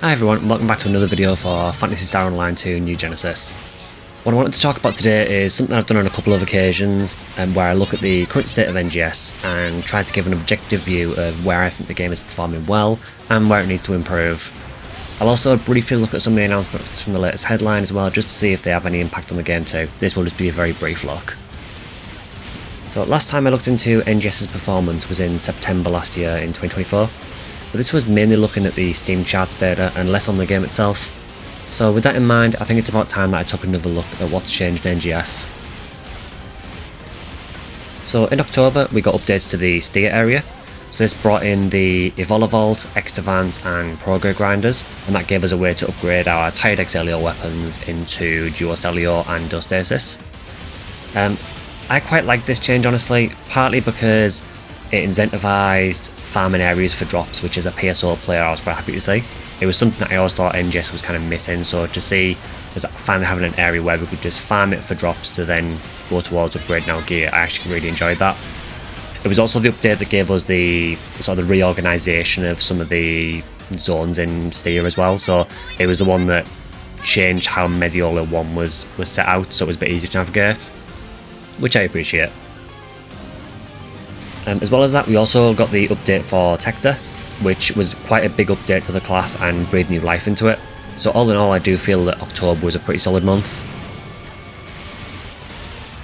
Hi everyone, and welcome back to another video for Phantasy Star Online-2 New Genesis. What I wanted to talk about today is something I've done on a couple of occasions, where I look at the current state of NGS and try to give an objective view of where I think the game is performing well and where it needs to improve. I'll also briefly look at some of the announcements from the latest headline as well, just to see if they have any impact on the game too. This will just be a very brief look. So last time I looked into NGS's performance was in September last year in 2024. But this was mainly looking at the Steam charts data and less on the game itself. So with that in mind, I think it's about time that I took another look at what's changed in NGS. So in October we got updates to the SEGA area. So this brought in the Evolvault, Extravance and Prograde grinders, and that gave us a way to upgrade our tired Excellior weapons into Duocellior and Duostasis. I quite like this change honestly, partly because it incentivized farming areas for drops, which as a PSO player I was quite happy to see. It was something that I always thought NGS was kind of missing, so to see as finally having an area where we could just farm it for drops to then go towards upgrading our gear, I actually really enjoyed that. It was also the update that gave us the sort of the reorganisation of some of the zones in Styria as well, so it was the one that changed how Mediola 1 was set out, so it was a bit easier to navigate, which I appreciate. As well as that, we also got the update for Tector, which was quite a big update to the class and breathed new life into it. So all in all, I do feel that October was a pretty solid month.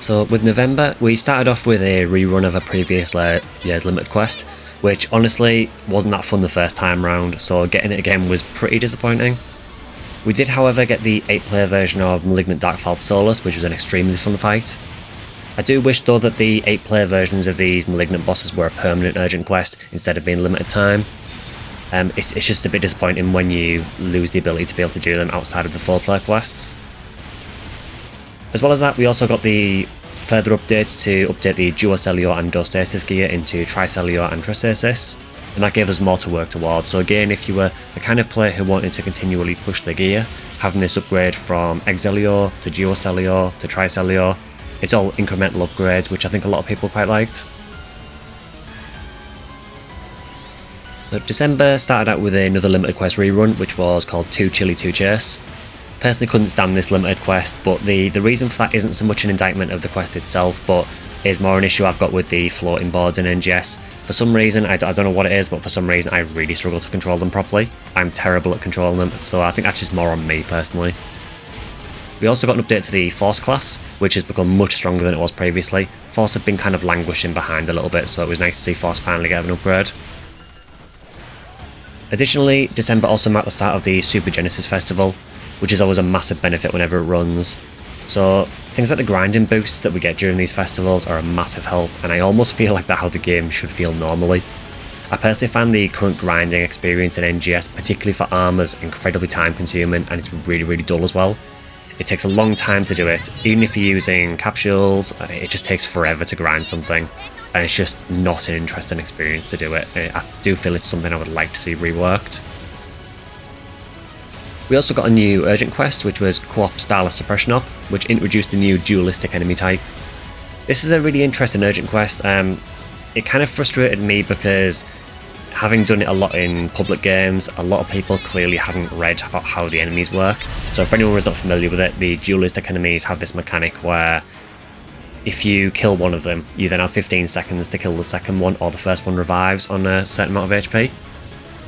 So with November, we started off with a rerun of a previous year's limited quest, which honestly wasn't that fun the first time round, so getting it again was pretty disappointing. We did however get the 8-player version of Malignant Darkfall Solus, which was an extremely fun fight. I do wish though that the 8-player versions of these Malignant bosses were a permanent urgent quest instead of being limited time. It's just a bit disappointing when you lose the ability to be able to do them outside of the 4-player quests. As well as that, we also got the further updates to update the Duocellior and Duostasis gear into Tricellior and Tristasis, and that gave us more to work towards. So again, if you were the kind of player who wanted to continually push the gear, having this upgrade from Excellior to Duocellior to Tricellior, it's all incremental upgrades, which I think a lot of people quite liked. But December started out with another limited quest rerun, which was called 2 Chili 2 Chase. Personally couldn't stand this limited quest, but the reason for that isn't so much an indictment of the quest itself, but is more an issue I've got with the floating boards in NGS. For some reason, I don't know what it is, but for some reason I really struggle to control them properly. I'm terrible at controlling them, so I think that's just more on me personally. We also got an update to the Force class, which has become much stronger than it was previously. Force had been kind of languishing behind a little bit, so it was nice to see Force finally get an upgrade. Additionally, December also marked the start of the Super Genesis Festival, which is always a massive benefit whenever it runs. So things like the grinding boosts that we get during these festivals are a massive help, and I almost feel like that's how the game should feel normally. I personally find the current grinding experience in NGS, particularly for armors, incredibly time consuming, and it's really dull as well. It takes a long time to do it. Even if you're using capsules, it just takes forever to grind something, and it's just not an interesting experience to do it. I do feel it's something I would like to see reworked. We also got a new urgent quest, which was Co-op Starless Suppression Op, which introduced a new dualistic enemy type. This is a really interesting urgent quest. It kind of frustrated me because having done it a lot in public games, a lot of people clearly hadn't read about how the enemies work. So if anyone was not familiar with it, the dualistic enemies have this mechanic where if you kill one of them, you then have 15 seconds to kill the second one, or the first one revives on a certain amount of HP.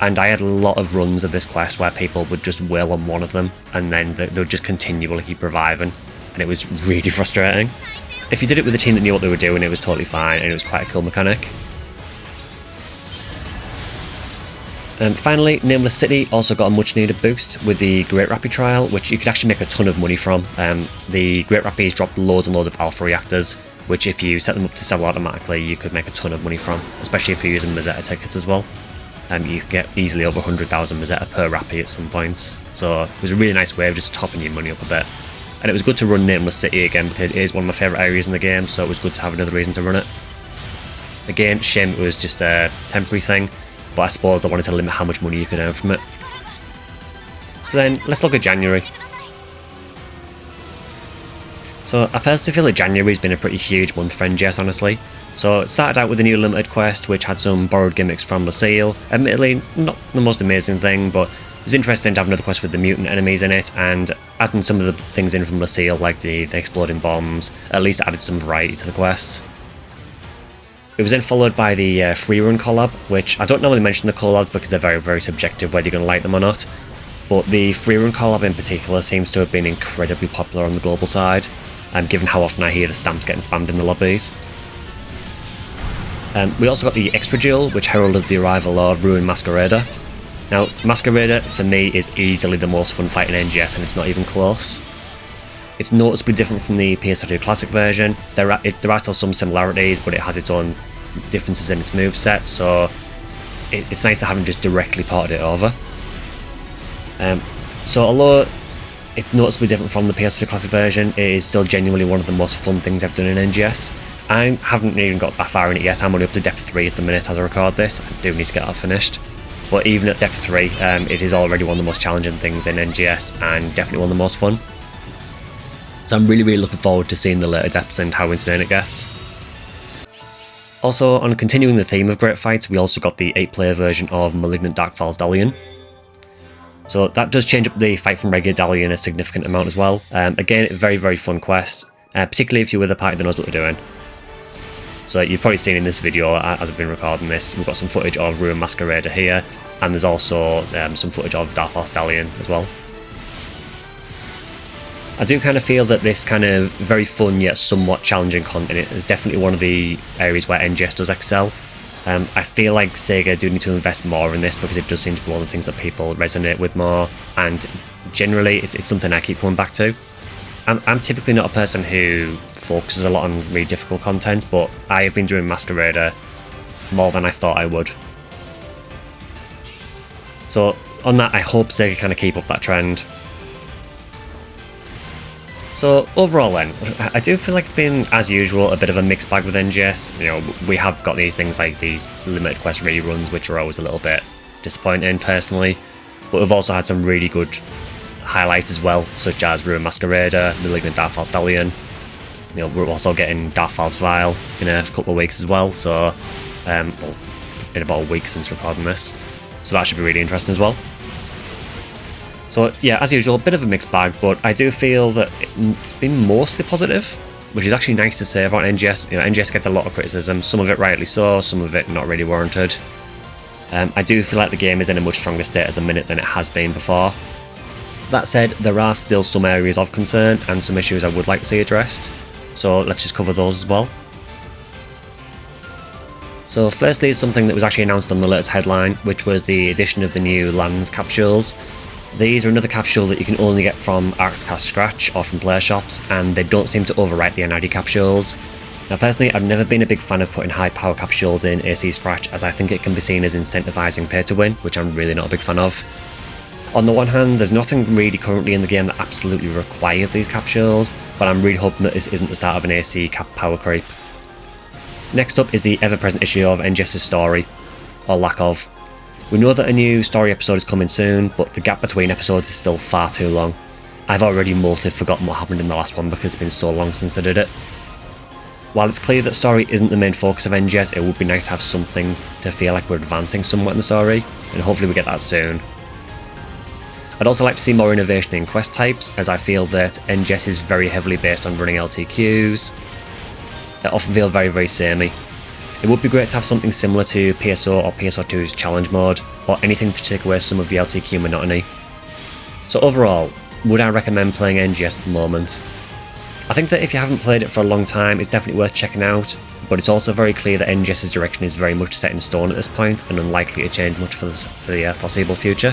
And I had a lot of runs of this quest where people would just wail on one of them, and then they would just continually keep reviving, and it was really frustrating. If you did it with a team that knew what they were doing, it was totally fine, and it was quite a cool mechanic. Finally, Nameless City also got a much needed boost with the Great Rappy trial, which you could actually make a ton of money from. The Great Rappies dropped loads and loads of alpha reactors, which if you set them up to sell automatically, you could make a ton of money from, especially if you're using Mazetta tickets as well. You could get easily over 100,000 Mazetta per Rappy at some points, so it was a really nice way of just topping your money up a bit. And it was good to run Nameless City again, because it is one of my favourite areas in the game, so it was good to have another reason to run it. Again, shame it was just a temporary thing, but I suppose they wanted to limit how much money you could earn from it. So then, let's look at January. So I personally feel that January's been a pretty huge month for NGS, honestly. So it started out with a new limited quest which had some borrowed gimmicks from Lucille. Admittedly, not the most amazing thing, but It was interesting to have another quest with the mutant enemies in it, and adding some of the things in from Lucille, like the exploding bombs, at least added some variety to the quests. It was then followed by the free run collab, which I don't normally mention the collabs because they're very, very subjective whether you're going to like them or not. But the free run collab in particular seems to have been incredibly popular on the global side, given how often I hear the stamps getting spammed in the lobbies. We also got the extra duel, which heralded the arrival of Ruin Masquerader. Now, Masquerader for me is easily the most fun fight in NGS, and it's not even close. It's noticeably different from the PSO2 Classic version. There are still some similarities, but it has its own differences in its moveset, so it's nice to haven't just directly ported it over. So although it's noticeably different from the PS2 Classic version, it is still genuinely one of the most fun things I've done in NGS. I haven't even got that far in it yet. I'm only up to depth 3 at the minute as I record this. I do need to get that finished. But even at depth 3, it is already one of the most challenging things in NGS, and definitely one of the most fun. So I'm really, really looking forward to seeing the later depths and how insane it gets. Also, on continuing the theme of great fights, we also got the 8-player version of Malignant Darkfall's Dalian. So that does change up the fight from regular Dalian a significant amount as well. Again, a very, very fun quest, particularly if you're with a party that knows what they're doing. So you've probably seen in this video, as I've been recording this, we've got some footage of Ruin Masquerader here, and there's also some footage of Darkfall's Dalian as well. I do kind of feel that this kind of very fun yet somewhat challenging content is definitely one of the areas where NGS does excel. I feel like SEGA do need to invest more in this because it does seem to be one of the things that people resonate with more, and generally it's something I keep coming back to. I'm typically not a person who focuses a lot on really difficult content, but I have been doing Masquerader more than I thought I would. So on that, I hope SEGA kind of keep up that trend. So overall then, I do feel like it's been, as usual, a bit of a mixed bag with NGS. You know, we have got these things like these limited quest reruns, which are always a little bit disappointing personally, but we've also had some really good highlights as well, such as Ruin Masquerader, Malignant Darkfall's Dalian. You know, we're also getting Darkfall's Vial in a couple of weeks as well, so in about a week since recording this, so that should be really interesting as well. So yeah, as usual, a bit of a mixed bag, but I do feel that it's been mostly positive, which is actually nice to say about NGS. You know, NGS gets a lot of criticism, some of it rightly so, some of it not really warranted. I do feel like the game is in a much stronger state at the minute than it has been before. That said, there are still some areas of concern and some issues I would like to see addressed, so let's just cover those as well. So firstly, something that was actually announced on the latest headline, which was the addition of the new Lands capsules. These are another capsule that you can only get from Arcs Cast Scratch or from player shops, and they don't seem to overwrite the NID capsules. Now personally, I've never been a big fan of putting high power capsules in AC Scratch, as I think it can be seen as incentivising pay to win, which I'm really not a big fan of. On the one hand, there's nothing really currently in the game that absolutely requires these capsules, but I'm really hoping that this isn't the start of an AC cap power creep. Next up is the ever-present issue of NGS's story, or lack of. We know that a new story episode is coming soon, but the gap between episodes is still far too long. I've already mostly forgotten what happened in the last one because it's been so long since I did it. While it's clear that story isn't the main focus of NGS, it would be nice to have something to feel like we're advancing somewhat in the story, and hopefully we get that soon. I'd also like to see more innovation in quest types, as I feel that NGS is very heavily based on running LTQs. They often feel very, very samey. It would be great to have something similar to PSO or PSO2's challenge mode, or anything to take away some of the LTQ monotony. So overall, would I recommend playing NGS at the moment? I think that if you haven't played it for a long time, it's definitely worth checking out, but it's also very clear that NGS's direction is very much set in stone at this point and unlikely to change much for the foreseeable future.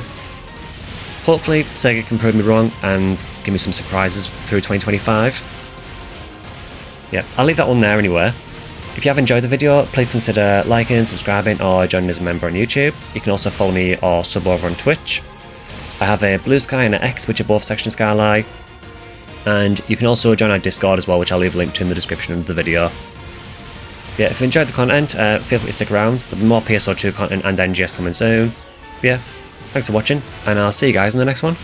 Hopefully SEGA can prove me wrong and give me some surprises through 2025. Yeah, I'll leave that one there anyway. If you have enjoyed the video, please consider liking, subscribing, or joining as a member on YouTube. You can also follow me or sub over on Twitch. I have a Blue Sky and an X, which are both Section Skyline. And you can also join our Discord as well, which I'll leave a link to in the description of the video. Yeah, if you enjoyed the content, feel free to stick around. There'll be more PSO2 content and NGS coming soon. But yeah, thanks for watching, and I'll see you guys in the next one.